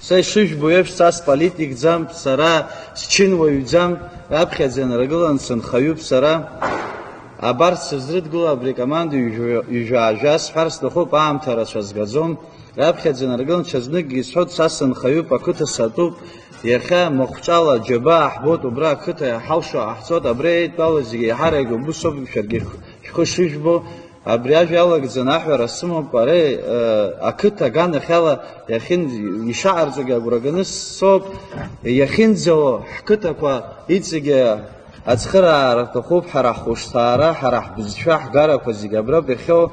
Са ишыжәбо еиԥш, са сполитикӡам, сара счынуаҩӡам, раԥхьаӡа инаргылан сынхаҩуп сара. Абарҭ сызрыдгыло абри акоманда ҩажәа-ажәа сҳәар сҭахуп, аамҭа рацәа згаӡом. Раԥхьаӡа инаргылан ҽазныкгьы исҳәоит, са сынхаҩуп, ақыҭа сатәуп. Иахьа махәҿала џьабаа ҳбоит, убра ақыҭа иаҳалшо ҟаҳҵоит, абри еидтәалоу зегьы еиҳарак убыс ауп, шәаргьы шәхы шыжәбо. Абри ажәа алагӡаны аҳәара сымоуп, ари ақыҭа аганахьала ишаҟарҵогьы агәра ганы соуп, иахьынӡало ҳқыҭақәа иҵегьы ацхыраара рҭахуп, ҳара ҳхәышҭаара, ҳара ҳбызшәа, ҳгарақәа зегьы абраҟа иахьоу,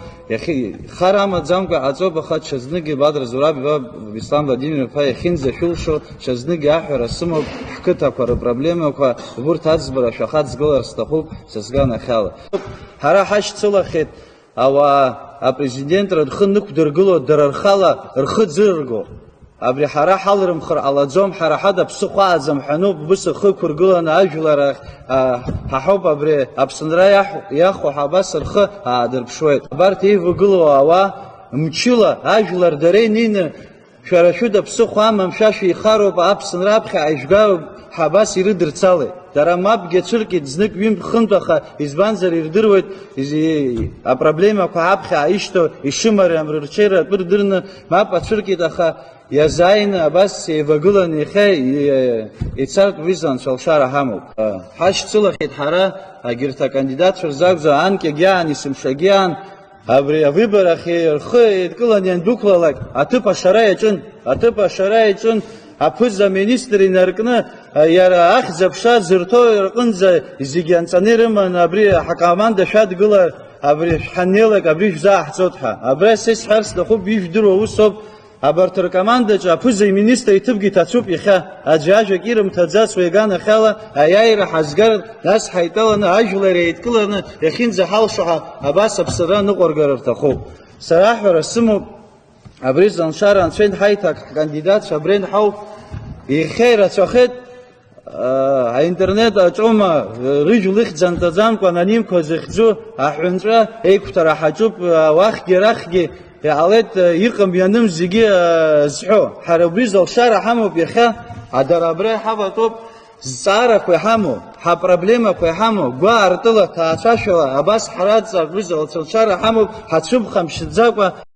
хар амаӡамкәа ҟаҵоуп, аха ҽазныгьы Бадра Зураб-иԥа Беслан Владимир-иԥа иахьынӡашәылшо, ҽазныгьы аҳәара сымоуп, ҳқыҭақәа рпроблемақәа урҭ аӡбара шәахаҵгылар сҭахуп са сганахьала. Ҳара ҳашьцылахьеит ауаа апрезидентра рхы нықәдыргыло, дара рхала рхы ӡырырго. Абри ҳара ҳалрымхыр ҟалаӡом, ҳара ҳада ԥсыхәа ааӡам ҳәануп, быс рхы ықәыргыланы ажәлар ҳаҳауп, абри Аԥсынра иахәо абас рхы аадырԥшуеит. Абарҭ еивагылоу ауаа мчыла ажәлар дара инеины шәара шәыда ԥсыхәа амам, шәа шәеихароуп, Аԥсынра аԥхьа аижәгароуп, ҳабас ирыдырцалеит. Дара мапгьы ацәыркит знык ҩынтә хынтә, аха избанзар ирдыруеит апроблемақәа аԥхьа ишьҭоу ишымариам рырҽеира атәы рдырны мап ацәыркит, аха иазааины абас еивагыланы иахьа ицартә уи анцәалшара ҳамоуп. Ҳашьцылахьеит ҳара агьырҭ акандидатцәа рзакәзу анкьагьы аан, есымшагьы аан, абри авыбор ахь рхы еидкыланы иандәықәлалак аҭыԥ ашара иаҿын, аԥыза аминистр инаркны иара ахьӡ-аԥша зырҭо рҟынӡа зегьы анҵаны ирыман, абри ҳакоманда шәадгылар, абри шәҳаннеилак, абри шәзааҳҵоит ҳәа. Абра са исҳәар сҭахуп, ижәдыруа ус ауп, абарҭ ркомандаҿы аԥыза аминистр иҭыԥгьы ҭацәуп иахьа, аӡәы ажәак ирымҭаӡац уи аганахьала аиааира ҳазгар, нас ҳаитәаланы ажәлар еидкыланы иахьынӡаҳалшо абас Аԥсынра ныҟәаргар рҭахуп. Сара аҳәара сымоуп, абри заншара анцәа инҳаиҭак ҳкандидатцәа абри нҳауп, иахьа ирацәахеит аинтернет аҿоума рыжәла ихьӡ-анҵаӡамкәа анонимқәа зыхьӡу аҳәынҵәа еиқәҭара ҳаҿуп, уахьгьы арахьгьы иҟалеит иҟам ианым зегьы зҳәо. Ҳара убри залшара ҳамоуп иахьа, дара абра ҳаватәоуп, зҵаарақәа иҳамоу, ҳапроблемақәа иҳамоу, гәаартыла, ҭаацәашәала абас ҳараҵа убри залшара ҳамоуп, ҳацәымхамшьаӡакәа